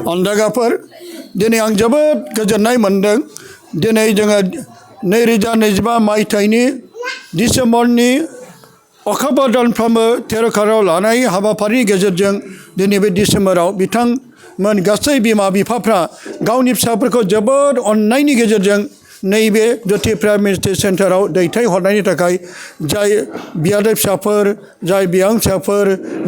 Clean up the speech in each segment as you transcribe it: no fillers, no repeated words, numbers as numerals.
अन्दागाफोर दिनै आं जोबोद गोजोननाय मोनदों दिनै जोङो 2025 मायथाइनि डिसेम्बरनि अखाफोर दानफ्रोमबो तेर'खाराव लानाय हाबाफारिनि गेजेरजों दिनै बे डिसेम्बराव बिथांमोन गासै बिमा बिफाफ्रा गावनि फिसाफोरखौ जोबोद अननायनि गेजेरजों नैबे ज्योति प्राइम मिनिस्ट्रि सेन्टाराव दैथायहरनायनि थाखाय जाय बियादै फिसाफोर जाय बियां फिसाफोर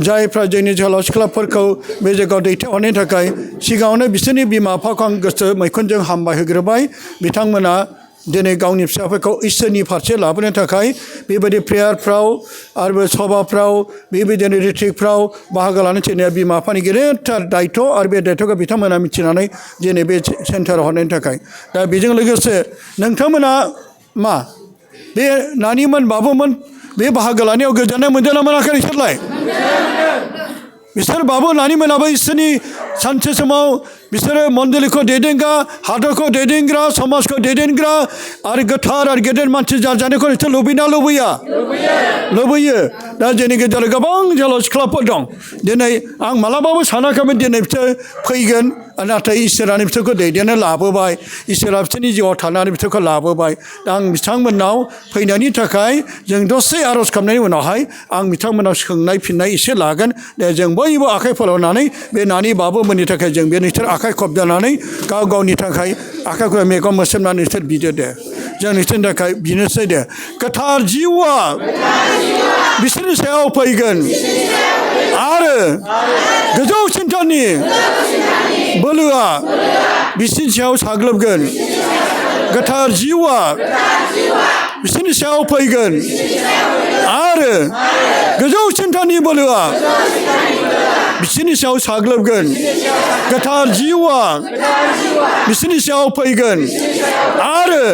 जायफ्रा जोंनि जोहोलाव सिख्लाफोरखौ बे जायगायाव दैथायहरनायनि थाखाय सिगाङावनो बिसोरनि बिमा बिफाखौ आं गोसो मैखुनजों हामबाय होग्रोबाय बिथांमोना दिनै गावनि फिसाफोरखौ इसोरनि फारसे लाबोनो थाखाय बेबायदि प्रेयारफ्राव आरो सभाफ्राव बेबायदिनो रिट्रिटफ्राव बाहागो लानो थिननाया बिमा बिफानि गेदेरथार दायथ' आरो बे दायथ'खौ बिथांमोना मिथिनानै दिनै बे सेन्टाराव हरनायनि थाखाय दा बेजों लोगोसे नोंथांमोना मा बे नानिमोन बाबुमोन बे बाहागो लानायाव गोजोननाय मोनदों ना मोनाखै बिसोरलाय बिसोर बाबु नानिमोनाबो इसोरनि सानसे समाव बिसोरो मण्डलीखौ दैदेनग्रा हादरखौ दैदेनग्रा समाजखौ दैदेनग्रा आरो गोथार आरो गेदेर मानसि जाजानायखौ बिसोर लुबैना लुबैया लुबैयो दा जोंनि गेजेराव गोबां जोहोलाव सिख्लाफोर दं दिनै आं मालाबाबो सानाखैमोन दिनै बिसोर फैगोन नाथाय इसोरानो बिसोरखौ दैदेननो लाबोबाय इसोरा बिसोरनि जिउआव थानानै बिसोरखौ लाबोबाय दा आं बिथांमोननाव फैनायनि थाखाय जों दसे आर'ज खालामनायनि उनावहाय आं बिथांमोनाव सोंनाय फिननाय एसे लागोन दे जों बयबो आखाइ फोलावनानै बे नानि बाबुमोननि थाखाय जों बे नोंसोर आखाइ खबजानानै गाव गावनि थाखाय आखाइखौ मेगन मोसेबनानै नोंसोर बिदो दे जों नोंसोरनि थाखाय बिनोसै दे गोथार जिउआ बिसोरनि सायाव फैगोन आरो गोजौ सिन्थानि बोलोआ बिसोरनि सायाव साग्लोबगोन गोथार जिउआ बिसोरनि सायाव फैगोन आरो गोजौ सिन्थानि बोलोआ बिसोरनि सायाव साग्लोबगोन गोथार जिउआ बिसोरनि सायाव फैगोन आरो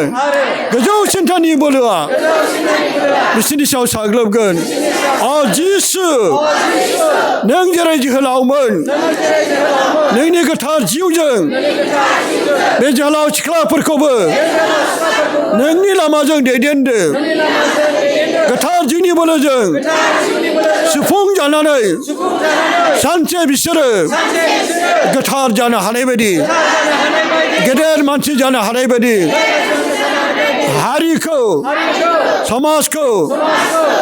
गोजौ सिन्थानि बोलोआ बिसोरनि सायाव साग्लोबगोन अ जिसु नों जेरै जोहोलावमोन नोंनि गोथार जिउजों बे जोहोलाव सिख्लाफोरखौबो नोंनि लामाजों दैदेनदो गोथार जिउनि बोलोजों सुफुं जानानै सानसे बिसोरो गोथार जानो हानाय बायदि गेदेर मानसि जानो हानाय बायदि हारिखौ समाजखौ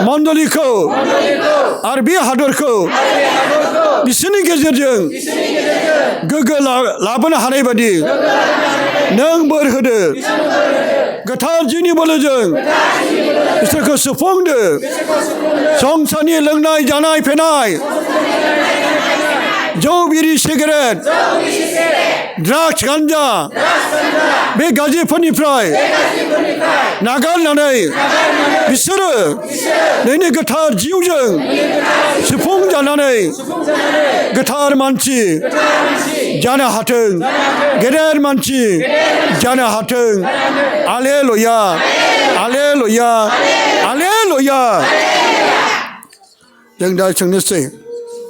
मण्डलीखौ आरो बे हादरखौ बिसोरनि गेजेरजों गोग्गो लाबोनो हानाय बायदि नों बोर होदो गोथार जिउनि बोलोजों बिसोरखौ सुफुंदो संसारनि लोंनाय जानाय फेनाय जौ बिरि सिगारेट ड्राग्स गान्जा बे गाज्रिफोरनिफ्राय नागारनानै बिसोरो नोंनि गोथार जिउजों सुफुं जानानै गोथार मानसि जानो हाथों गेदेर मानसि जानो हाथों आलेलुया आलेलुया आलेलुया जों दा सोंनोसै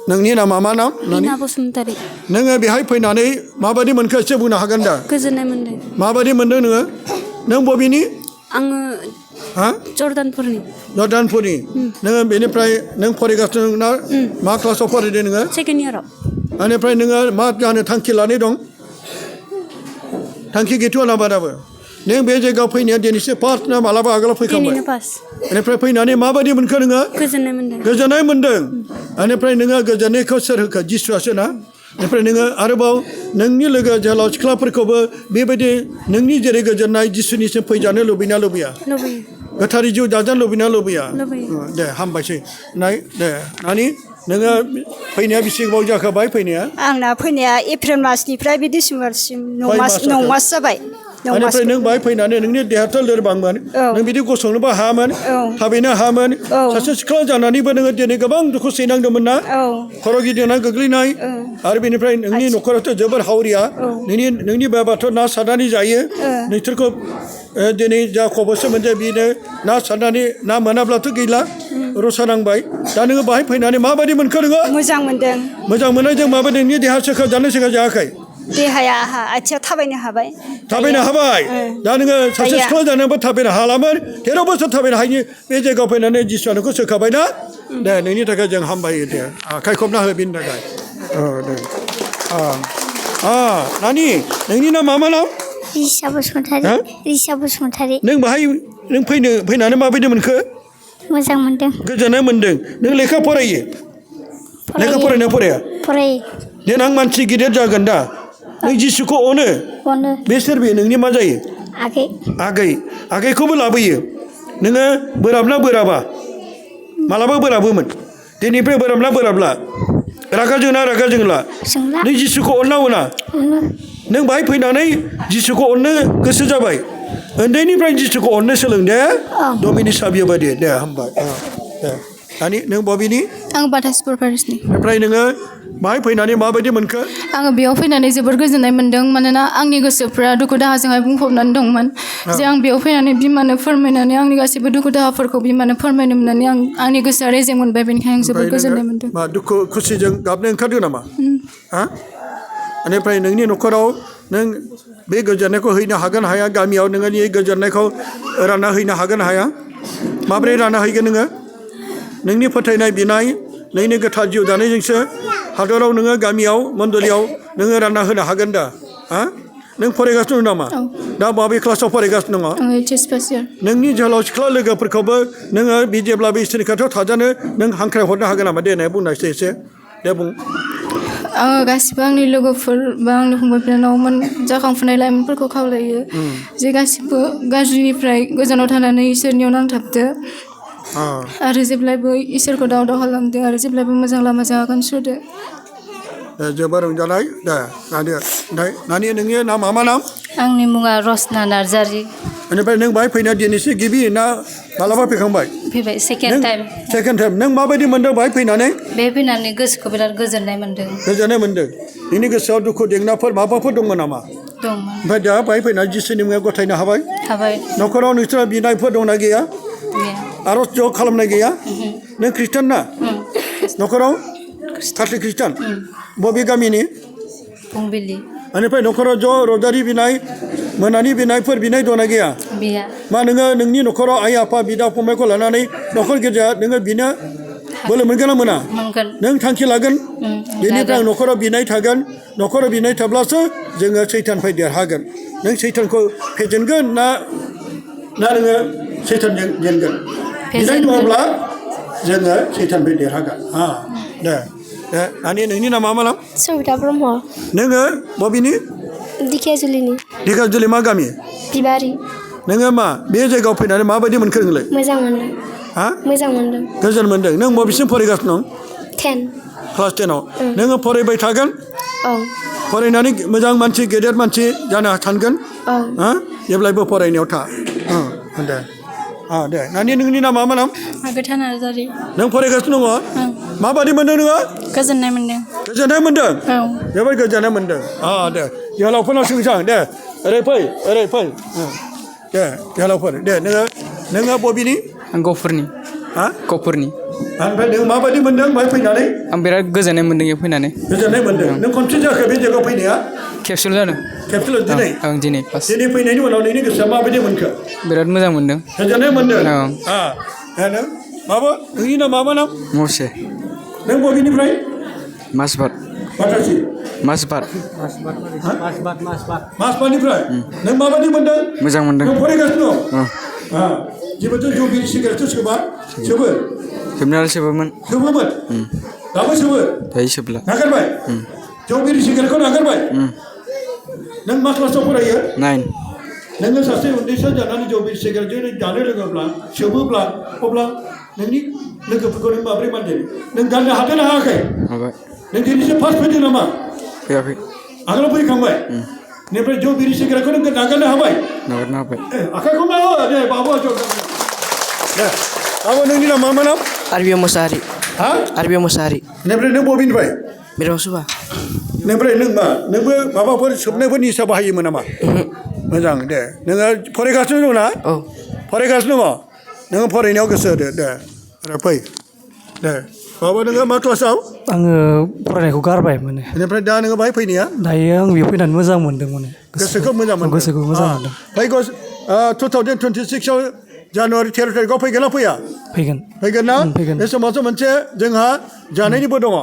नोंनि नामा मा नाम मीना बसुमतारी नोङो बेहाय फैनानै माबायदि मोनखो एसे बुंनो हागोन दा गोजोननाय मोनदों माबायदि मोनदों नोङो नों बबेनि आङो हा जर्दानपुरनि नोङो बेनिफ्राय नों फरायगासिनो ना मा क्लासाव फरायदों नोङो सेकेन्ड इयाराव बेनिफ्राय नोङो मा जानो थांखि लानाय दं थांखि गैथ'आ ना बादाबो नों बे जायगायाव फैनाया दिनैसो फार्स्ट ना मालाबा आगोलाव फैखांबाय बेनिफ्राय फैनानै माबायदि मोनखो नोङो गोजोननाय मोनदों बेनिफ्राय नोङो गोजोननायखौ सोर होखो जिसुआसो ना बेनिफ्राय नोङो आरोबाव नोंनि लोगो जोहोलाव सिख्लाफोरखौबो बेबायदि नोंनि जेरै गोजोननाय जिसुनिसिम फैजानो लुबैना लुबैया गोथारै जिउ दाजानो लुबैना लुबैया दे हामबायसै नाय दे नानि नोङो फैनाया बेसे गोबाव जाखाबाय फैनाया आंना फैनाया एप्रिल मासनिफ्राय बे डिसेम्बरसिम 9 मास जाबाय बेनिफ्राय नों बाहाय फैनानै नोंनि देहाथ' लोरबांमोन नों बिदि गसंनोबो हायामोन थाबायनो हायामोन सासे सिख्ला जानानैबो नोङो दिनै गोबां दुखु सैनांदोंमोन ना खर' गिदिंनाय गोग्लैनाय आरो बेनिफ्राय नोंनि न'खराथ' जोबोर हावरिया नोंनि बाबाथ' ना सारनानै जायो नोंसोरखौ दिनै जा खबरसो मोनदों बेनो ना सारनानै ना मोनाब्लाथ' गैला रसा नांबाय दा नोङो बाहाय फैनानै माबायदि मोनखो नोङो मोजां मोनदों मोजां मोननायजों माबायदि नोंनि देहा सोखा जानो सोखा जायाखै देहाया आहा आथिङाव थाबायनो हाबाय थाबायनो हाबाय दा नोङो सासे सिख्ला जानोबो थाबायनो हालामोन 13 बोसोर थाबायनो हायिनि बे जायगायाव फैनानै जिसुआ नोंखौ सोखाबायना दे नोंनि थाखाय जों हामबायो दे आखाइ खबना हो बेनि थाखाय दे नानि नोंनि नामा मा नाम रिसा बसुमतारी रिसा बसुमतारी नों बाहाय नों फैनानै माबायदि मोनखो मोजां मोनदों गोजोननाय मोनदों नों लेखा फरायो लेखा फरायना फराया फरायो देनां मानसि गिदिर जागोन दा नों जिसुखौ अनो बे सोर बे नोंनि मा जायो आगैखौबो लाबोयो नोङो बोराबना बोराबा मालाबा बोराबोमोन दिनैनिफ्राय बोराबना बोराबला रागा जोंना रागा जोंला नों जिसुखौ अनना अना नों बाहाय फैनानै जिसुखौ अननो गोसो जाबाय उन्दैनिफ्राय जिसुखौ अननो सोलों दे दमिनि साबियो बायदि दे हामबाय दे दानि नों बबेनि आं बाटासपुर पेरिसनि ओमफ्राय नोङो बाहाय फैनानै माबायदि मोनखो आङो बेयाव फैनानै जोबोर गोजोननाय मोन्दों मानोना आंनि गोसोफ्रा दुखु दाहाजोंहाय बुंफबनानै दंमोन जे आं बेयाव फैनानै बिमानो फोरमायनानै आंनि गासैबो दुखु दाहाफोरखौ बिमानो फोरमायनो मोननानै आंनि गोसोआ रेजें मोनबाय बेनिखायनो आं जोबोर गोजोननाय मोन्दों मा दुखु खुसिजों गाबनो ओंखारदों नामा बेनिफ्राय नोंनि न'खराव नों बे गोजोननायखौ हैनो हागोन हाया गामियाव नोंनि गोजोननायखौ रानना हैनो हागोन हाया माबोरै रानना हैगोन नोङो नोंनि फोथायनाय बिनाय नोंनि गोथार जिउ दानायजोंसो हादराव नोङो गामियाव मण्डलियाव नोङो रानना होनो हागोन दा नों फरायगासिनो दं नामा दा माबे क्लासाव फरायगासिनो दङ नोंनि जोहोलाव सिख्ला लोगोफोरखौबो नोङो बि जेब्लाबो इसोरनि खाथियाव थाजानो नों हांख्रायहरनो हागोन नामा दे बुंनायसै एसे दे बुं आङो गासिबो आंनि लोगोफोर बा आंनि फंबाय बिनानावमोन जाखांफुनाय लाइमोनफोरखौ खावलायो जे गासिबो गाज्रिनिफ्राय गोजानाव थानानै इसोरनियाव नांथाबदो आरो जेब्लायबो इसोरखौ दाव खालामदो आरो जेब्लायबो मोजां लामाजों आगान सुरदो जोबोर रंजानाय दे नानि नोंनि नामा मा नाम आंनि मुङा रसना नार्जारि बेनिफ्राय नों बाहाय फैनाया दिनैसो गिबि ना मालाबा फैखांबाय फैबाय सेकेन्ड टाइम नों माबायदि मोनदों बाहाय फैनानै बे फैनानै गोसोखौ बिराद गोजोननाय मोन्दों नोंनि गोसोआव दुखु जेंनाफोर माबाफोर दंमोन नामा दंमोन ओमफ्राय दा बाहाय फैनानै जिसुनि मुङाव गथायनो हाबाय न'खराव नोंसोरा बिनायफोर दंना गैया आर'ज ज' खालामनाय गैया नों ख्रिस्टान ना न'खराव काथलिक ख्रिस्टान बबे गामिनि फुंबिलि बेनिफ्राय न'खराव ज' रजारि बिनाय मोनानि बिनायफोर बिनाय दंना गैया मा नोङो नोंनि न'खराव आइ आफा बिदा फंबायखौ लानानै न'खर गेजेर नोङो बिनो बोलो मोनगोन ना मोना नों थांखि लागोन बेनिफ्राय न'खराव बिनाय थागोन न'खराव बिनाय थाब्लासो जोङो सैताननिफ्राय देरहागोन नों सैतानखौ फेजेनगोन ना नोङो सैतानजों जेनगोन बिनाय नङाब्ला जोङो सैताननिफ्राय देरहागोन दे नानि नोंनि नामा मा नाम सबिता ब्रह्म नोङो बबेनि दिखियाजुलि मा गामि बिबारि नोङो मा बे जायगायाव फैनानै माबायदि मोनखो नोंलाय मोजां मोनदों गोजोन मोनदों नों बबेसिम फरायगासिनो दं 10 क्लास 10आव नोङो फरायबाय थागोन फरायनानै मोजां मानसि गेदेर मानसि जानो सानगोन जेब्लायबो फरायनायाव था दे नानि नोंनि नामा मा नाम आगोथा नार्जारि नों फरायगासिनो दङ माबायदि मोनदों नोङो गोजोननाय मोन्दों जोबोद गोजोननाय मोन्दों दे जोहोलावफोरनाव सोंसां दे ओरै फै दे जोहोलावफोर दे नोङो बबेनि आं गफुरनि ओमफ्राय नों माबायदि मोन्दों बाहाय फैनानै आं बिराद गोजोननाय मोन्दों बेयाव फैनानै नों खनसे जाखो बे जायगायाव फैनाया खेबसेल' जादों दिनै दिनै फार्स्ट दिनै फैनायनि उनाव नोंनि गोसोआ माबायदि मोनखो बिराद मोजां मोन्दों गोजोननाय मोन्दों माबा नोंनि नामा मा नाम मसे नों बबेनिफ्राय मासबाटनिफ्राय नों माबायदि मोन्दों मोजां मोन्दों नों फरायगासिनो दं जेबोथ' जौ बिरि सिगारेटथ' सोबोमोन दाबो सोबो दायो सोबला नागारबाय जौ बिरि सिगारेटखौ नागारबाय नों मा क्लासाव फरायो 9 नोङो सासे उन्दैसा जानानै जौ बिरि सिगारेटजों जानो लोङोब्ला सोबोब्ला अब्ला नोंनि लोगोफोरखौ नों माबोरै मानदों नों गाननो हादों ना हायाखै नों दिनैसो फार्स्ट फैदों नामा फैयाखै आगोलाव फैखांबाय बेनिफ्राय जौ बिरि सिगारेटखौ नों नागारनो हाबाय आखाइखौ मा दे बाबु दे बाबु नोंनि नामा मा नाम आरबिया मोसाहारि बेनिफ्राय नों बबेनिफ्राय बिरंसुबा बेनिफ्राय नों मा नोंबो माबाफोर सोबनायफोर निसा बाहायोमोन नामा मोजां दे नोङो फरायगासिनो दं ना औ फरायगासिनो दङ नोङो फरायनायाव गोसो होदो दे आरो फै दे बाबा नोङो मा क्लासाव आङो फरायनायखौ गारबाय माने बेनिफ्राय दा नोङो बाहाय फैनाया दायो आं बेयाव फैनानै मोजां मोनदों माने गोसोखौ मोजां मोनदों गोसोखौ मोजां मोनदों फैगौ 2026आव जानुवारि 13 तारिखआव फैगोन ना फैया फैगोन फैगोन ना फैगोन बे समावसो मोनसे जोंहा जानायनिबो दङ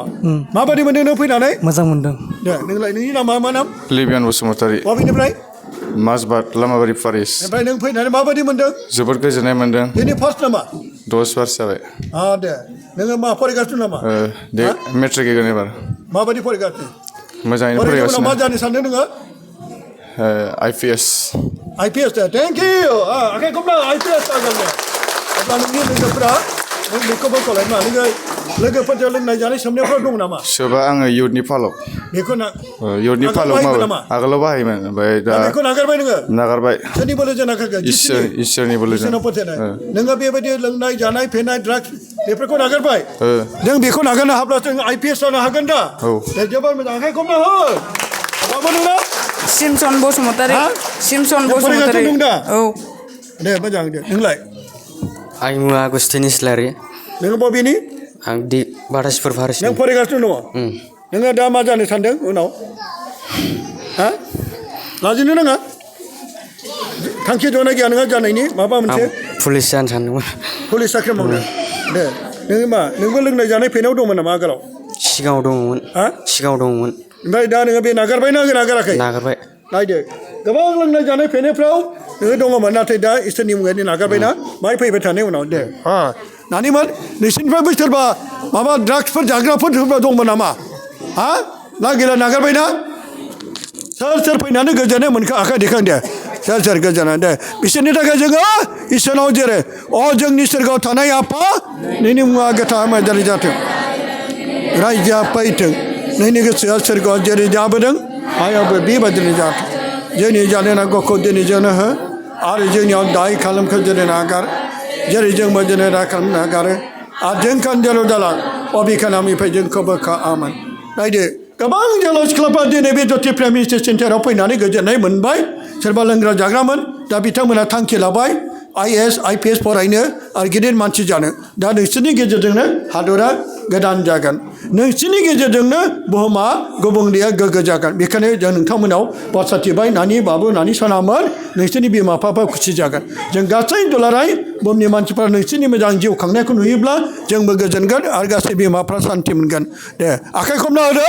माबायदि मोनदों नों फैनानै मोजां मोनदों दे नोंलाय नोंनि नामा मा नाम लिबियान बसुमतारी बबेनिफ्राय माजबाट लामाबारि फारिस ओमफ्राय नों फैनानै माबायदि मोनदों जोबोद गोजोननाय मोन्दों दिनै फार्स्ट नामा 10 बार जाबाय दे नोङो मा फरायगासिनो नामा दे मेट्रिक होगोन एबार माबायदि फरायगासिनो मोजाङैनो फरायनायनि उनाव मा फरायगासिनो जानो सानदों नोङो IPS IPS Day thank you आखाइ खबना IPS जागोन दे अब्ला नोंनि लोगोफ्रा नों बेखौबो खालामना नोङो लोगोफोरजों लोंनाय जानाय सोमनायफ्राव दं नामा सोरबा आङो इयुथनि फालक बेखौ इयुथनि फालक बाहायगोन मावो नामा? आगोलाव बाहायोमोन ओमफ्राय दा बेखौ नागारबाय नोङो नागारबाय सोरनि बोलोजों नागारगोन इसोरनि बोलोजों इसोरनाव फोथायनाय नोङो बेबायदि लोंनाय जानाय फेनाय ड्राग्स बेफोरखौ नागारबाय नों बेखौ नागारनो हाब्ला जों IPS जानो हागोन दा दे जोबोर मोजां आखाइ खबना हो माबा नोंना सिमसन बसुमतारी सिमसन फरायगासिनो बसुमतारी दं दा औ दे मोजां दे नोंलाय आंनि मुङा आगस्टिन इस्लारि नोङो बबेनि आं दि बाटासिफोर फारिस नों फरायगासिनो दङ नोङो दा मा जानो सानदों उनाव लाजिनो नाङा थांखि दंना गैया नोंहा जानायनि माबा मोनसे पुलिस जानो सानदोंमोन पुलिस साख्रि मावनो दे नोङो मा नोंबो लोंनाय जानाय फेनायाव दंमोन नामा आगोलाव सिगाङाव दङमोन सिगाङाव दङमोन ओमफ्राय दा नोङो बे नागारबाय ना नागाराखै नागारबाय नायदो गोबां लोंनाय जानाय फेनायफ्राव नोङो दङमोन नाथाय दा इसोरनि मुङै नागारबायना बाहाय फैबाय थानाय उनाव दे नानिमोन नोंसिनिफ्रायबो सोरबा माबा ड्राग्सफोर जाग्राफोर सोरबा दंमोन नामा ना गैला नागारबायना सोर सोर फैनानै गोजोननाय मोनखो आखाइ दिखां दे सोर सोर गोजोननाय दे बिसोरनि थाखाय जोङो इसोरनाव जेरै जोंनि सोरगोआव थानाय आफा नोंनि मुङा गोथार मोजाङै जाथों रायजोआ फैथों नोंनि गोसोआ सोरगोआव जेरै जाबोदों हायावबो बेबायदिनो जाथों जोंनि जानो नांगौखौ दिनै जोंनो हो आरो जोंनियाव दाय खालामखौ जोंनो नागार जेरै जोंबो जोंनो राय खालामनो नागारो आरो जों खान्देल' दालां अबिखानामिफ्राय जोंखौ बोखा आमोन नायदो गोबां जोंल' सिख्लाफ्रा दिनै बे ज्यति प्रेमि सेन्टाराव फैनानै गोजोननाय मोनबाय सोरबा लोंग्रा जाग्रामोन दा बिथांमोना थांखि लाबाय IAS IPS फरायनो आरो गिदिर मानसि जानो दा नोंसोरनि गेजेरजोंनो हादरा गोदान जागोन नोंसोरनि गेजेरजोंनो बुहुमा गुबुंलेया गोग्गो जागोन बेखायनो जों नोंथांमोनाव बाथ्राथिबाय नानि बाबु नानि सनामोन नोंसोरनि बिमा बिफाफ्रा खुसि जागोन जों गासै दुलाराय बुहुमनि मानसिफ्रा नोंसोरनि मोजां जिउ खांनायखौ नुयोब्ला जोंबो गोजोनगोन आरो गासै बिमाफ्रा सान्थि मोनगोन दे आखाइ खबना होदो